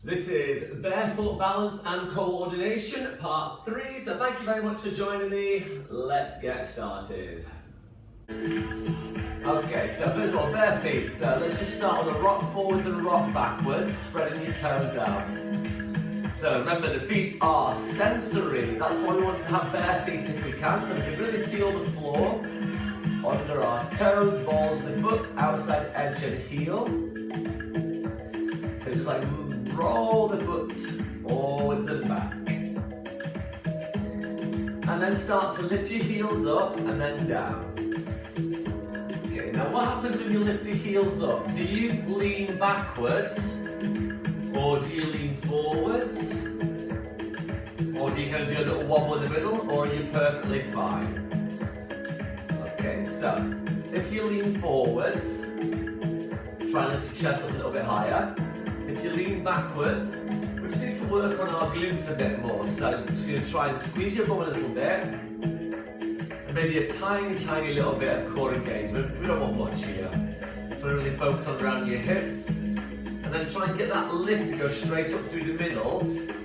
This is Barefoot Balance and Coordination, part 3. So thank you very much for joining me. Let's get started. Okay, so first of all, bare feet. So let's just start with a rock forwards and rock backwards, spreading your toes out. So remember, the feet are sensory. That's why we want to have bare feet if we can, so we can really feel the floor under our toes, balls of the foot, outside edge and heel. So just like roll the foot forwards and back. And then start to lift your heels up and then down. Okay, now what happens when you lift the heels up? Do you lean backwards? Or do you lean forwards? Or do you kind of do a little wobble in the middle? Or are you perfectly fine? Okay, so if you lean forwards, try and lift your chest up a little bit higher. If you lean backwards, we just need to work on our glutes a bit more. So I'm just going to try and squeeze your bum a little bit. And maybe a tiny, tiny little bit of core engagement. We don't want much here. So really focus on around your hips. And then try and get that lift to go straight up through the middle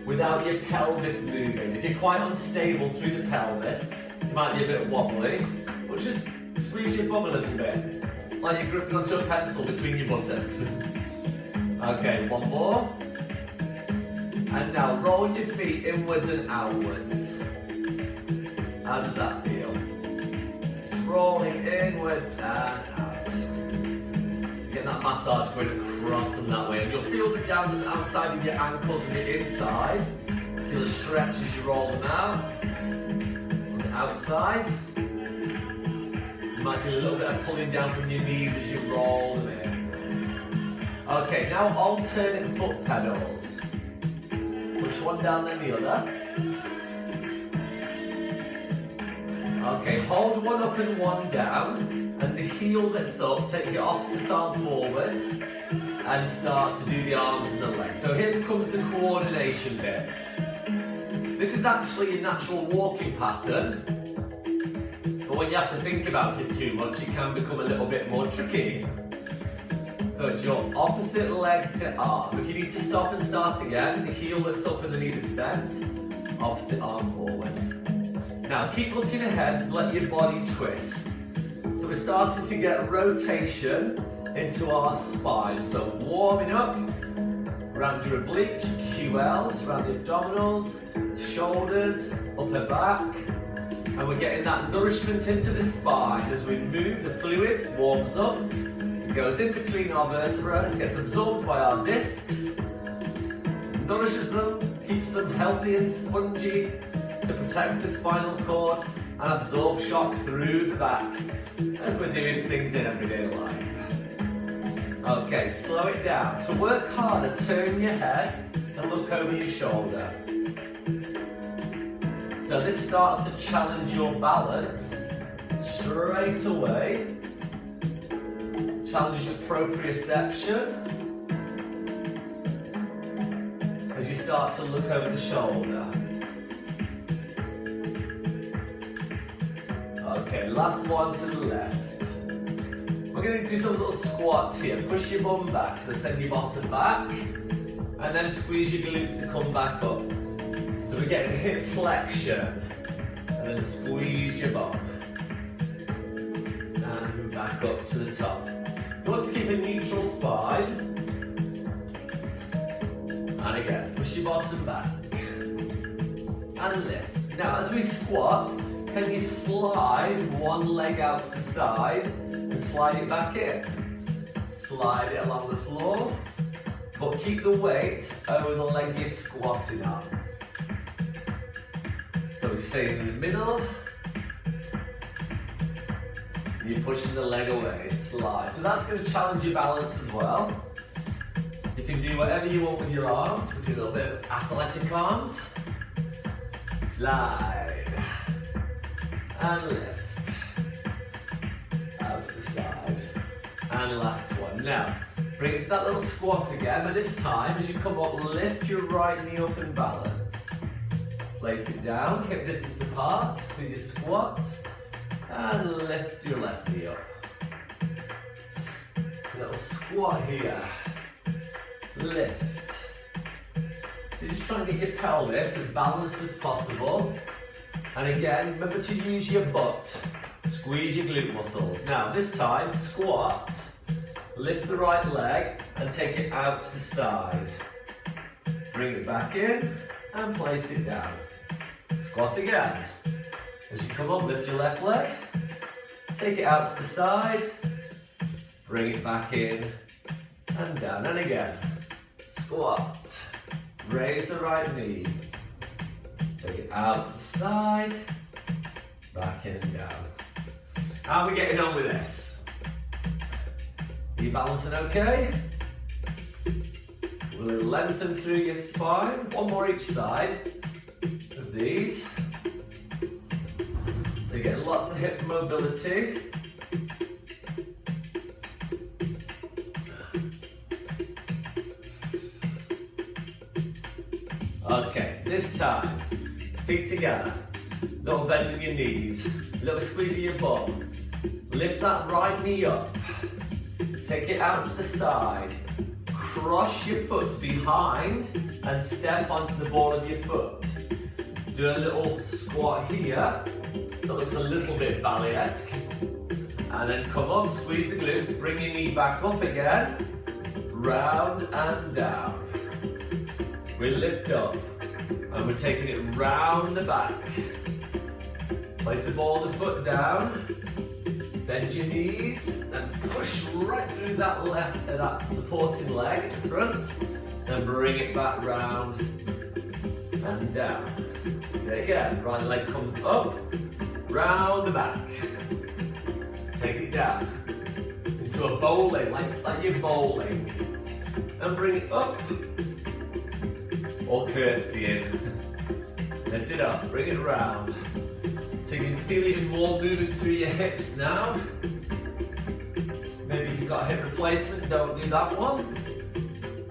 without your pelvis moving. If you're quite unstable through the pelvis, you might be a bit wobbly. But just squeeze your bum a little bit. Like you're gripping onto a pencil between your buttocks. Okay, one more. And now roll your feet inwards and outwards. How does that feel? Just rolling inwards and out. Get that massage going across them that way. And you'll feel the down and outside of your ankles and the inside. Feel a stretch as you roll them out. On the outside. You might feel a little bit of pulling down from your knees as you roll them in. Okay, now alternate foot pedals. Push one down then the other. Okay, hold one up and one down. And the heel that's up, take your opposite arm forwards. And start to do the arms and the legs. So here comes the coordination bit. This is actually a natural walking pattern. But when you have to think about it too much, it can become a little bit more tricky. So it's your opposite leg to arm. If you need to stop and start again, the heel that's up and the knee that's bent, opposite arm forwards. Now keep looking ahead, let your body twist. So we're starting to get rotation into our spine. So warming up around your obliques, QLs, around the abdominals, shoulders, upper back. And we're getting that nourishment into the spine as we move. The fluid warms up. Goes in between our vertebrae, gets absorbed by our discs, nourishes them, keeps them healthy and spongy to protect the spinal cord and absorb shock through the back as we're doing things in everyday life. Okay, slow it down. To work harder, turn your head and look over your shoulder. So this starts to challenge your balance straight away. Challenges your proprioception as you start to look over the shoulder. Okay, last one to the left. We're going to do some little squats here. Push your bum back, so send your bottom back, and then squeeze your glutes to come back up. So we're getting hip flexion, and then squeeze your bum. And back up to the top. You want to keep a neutral spine. And again, push your bottom back. And lift. Now, as we squat, can you slide one leg out to the side and slide it back in? Slide it along the floor, but keep the weight over the leg you're squatting on. So we stay in the middle. You're pushing the leg away, slide. So that's going to challenge your balance as well. You can do whatever you want with your arms. We do a little bit of athletic arms. Slide. And lift. Out to the side. And last one. Now, bring it to that little squat again, but this time, as you come up, lift your right knee up and balance. Place it down, hip distance apart, do your squat. And lift your left knee up. Little squat here. Lift. So just try and get your pelvis as balanced as possible. And again, remember to use your butt. Squeeze your glute muscles. Now this time, squat, lift the right leg and take it out to the side. Bring it back in and place it down. Squat again. As you come up, lift your left leg, take it out to the side, bring it back in and down. And again, squat, raise the right knee, take it out to the side, back in and down. How are we getting on with this? Are you balancing okay? We'll lengthen through your spine. One more each side of these. So you get lots of hip mobility. Okay, this time, feet together. Little bend in your knees. Little squeeze of your butt. Lift that right knee up. Take it out to the side. Cross your foot behind and step onto the ball of your foot. Do a little squat here, so it looks a little bit ballet-esque. And then come up, squeeze the glutes, bring your knee back up again, round and down. We lift up, and we're taking it round the back. Place the ball of the foot down, bend your knees, and push right through that that supporting leg at the front, and bring it back round and down. Do it again, right leg comes up, round the back. Take it down into a bowling, like you're bowling, and bring it up, or curtsying. Lift it up, bring it round. So you can feel even more moving through your hips now. Maybe if you've got a hip replacement, don't do that one.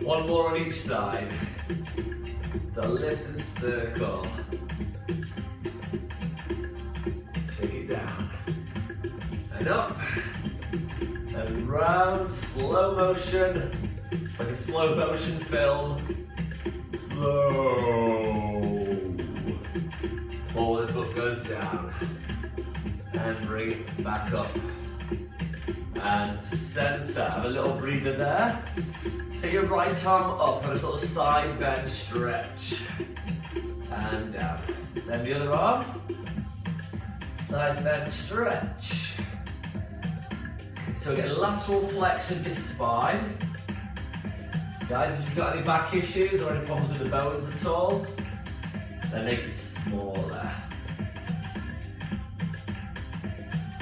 One more on each side. So lift and circle. Take it down. And up. And round, slow motion. Like a slow motion film. Slow. Ball of the foot goes down. And bring it back up. And center. Have a little breather there. Take your right arm up and a sort of side bend stretch. And down. Then the other arm. Side bend stretch. So get lateral flexion of your spine. Guys, if you've got any back issues or any problems with the bones at all, then make it smaller.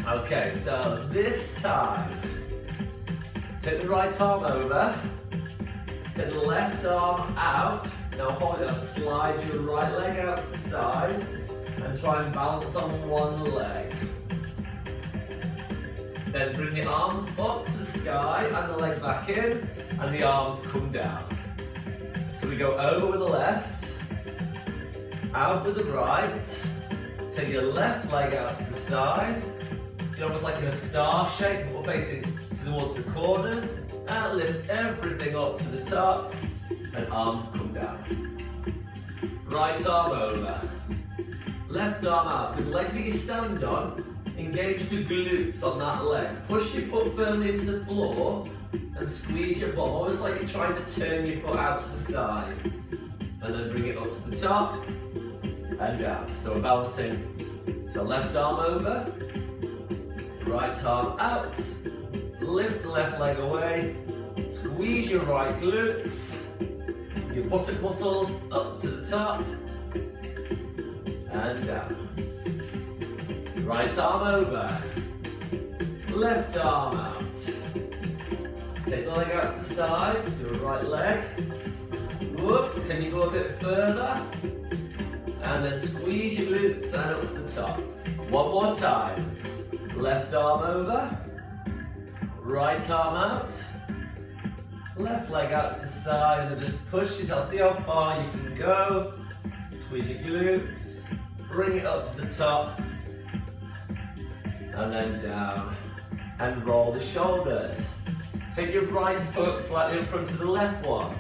Okay, so this time, take the right arm over, take the left arm out. Now hold it, slide your right leg out to the side and try and balance on one leg. Then bring the arms up to the sky and the leg back in, and the arms come down. So we go over with the left, out with the right, take your left leg out to the side, so you're almost like in a star shape, but facing towards the corners, and lift everything up to the top, and arms come down. Right arm over, left arm out, the leg that you stand on, engage the glutes on that leg. Push your foot firmly into the floor and squeeze your bum, almost like you're trying to turn your foot out to the side. And then bring it up to the top and down. So we're balancing. So left arm over, right arm out, lift the left leg away, squeeze your right glutes, your buttock muscles up to the top and down. Right arm over, left arm out. Take the leg out to the side, do a right leg. Whoop, can you go a bit further? And then squeeze your glutes and up to the top. One more time. Left arm over, right arm out. Left leg out to the side and then just push yourself. See how far you can go. Squeeze your glutes, bring it up to the top. And then down, and roll the shoulders. Take your right foot slightly in front of the left one.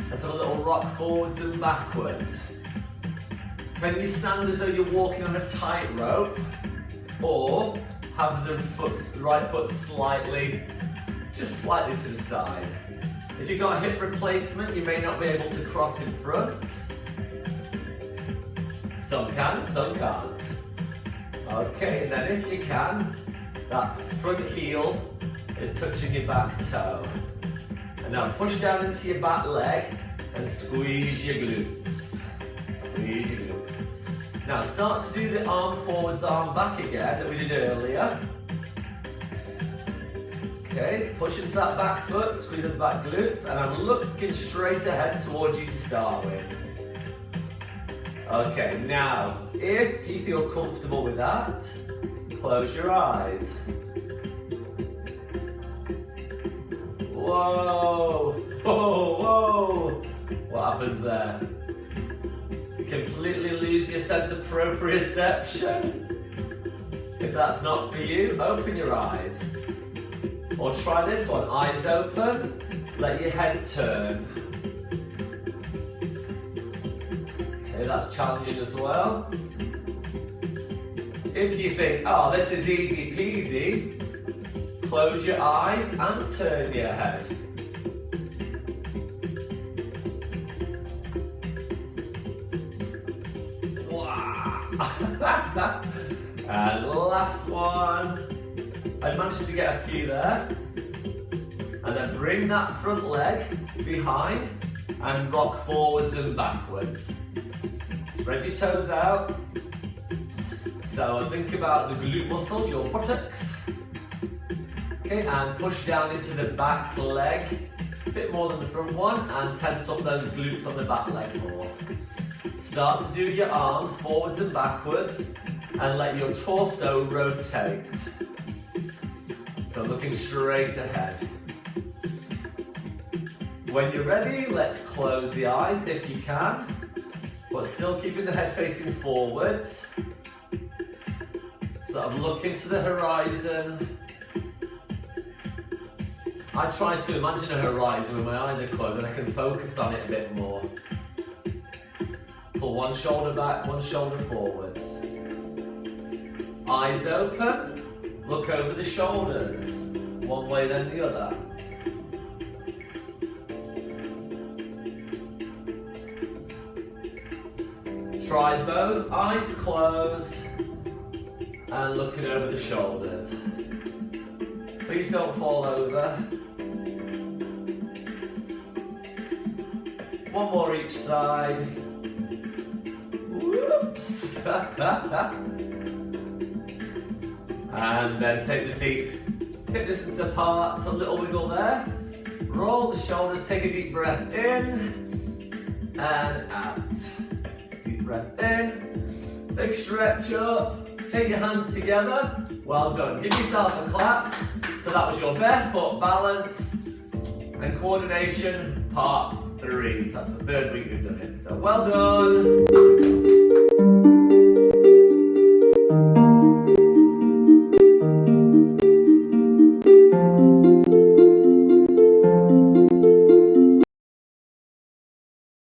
Let's have a little rock forwards and backwards. Can you stand as though you're walking on a tightrope, or have the right foot just slightly to the side? If you've got a hip replacement, you may not be able to cross in front. Some can, some can't. Okay, and then if you can, that front heel is touching your back toe. And now push down into your back leg and squeeze your glutes. Squeeze your glutes. Now start to do the arm forwards, arm back again that we did earlier. Okay, push into that back foot, squeeze those back glutes, and I'm looking straight ahead towards you to start with. Okay, now, if you feel comfortable with that, close your eyes. Whoa, whoa, whoa. What happens there? You completely lose your sense of proprioception. If that's not for you, open your eyes. Or try this one, eyes open, let your head turn. Okay, that's challenging as well. If you think, oh, this is easy peasy, close your eyes and turn your head. Wow. And last one. I managed to get a few there. And then bring that front leg behind and rock forwards and backwards. Spread your toes out. So think about the glute muscles, your buttocks. Okay, and push down into the back leg, a bit more than the front one, and tense up those glutes on the back leg more. Start to do your arms forwards and backwards, and let your torso rotate. So looking straight ahead. When you're ready, let's close the eyes if you can, but still keeping the head facing forwards. So I'm looking to the horizon. I try to imagine a horizon when my eyes are closed and I can focus on it a bit more. Pull one shoulder back, one shoulder forwards. Eyes open, look over the shoulders, one way then the other. Try both, eyes closed, and looking over the shoulders. Please don't fall over. One more each side. Whoops. And then take the feet hip distance apart, so a little wiggle there. Roll the shoulders, take a deep breath in and out. Deep breath in, big stretch up, take your hands together. Well done, give yourself a clap. So that was your barefoot balance and coordination part 3. That's the third week we've done it, so well done.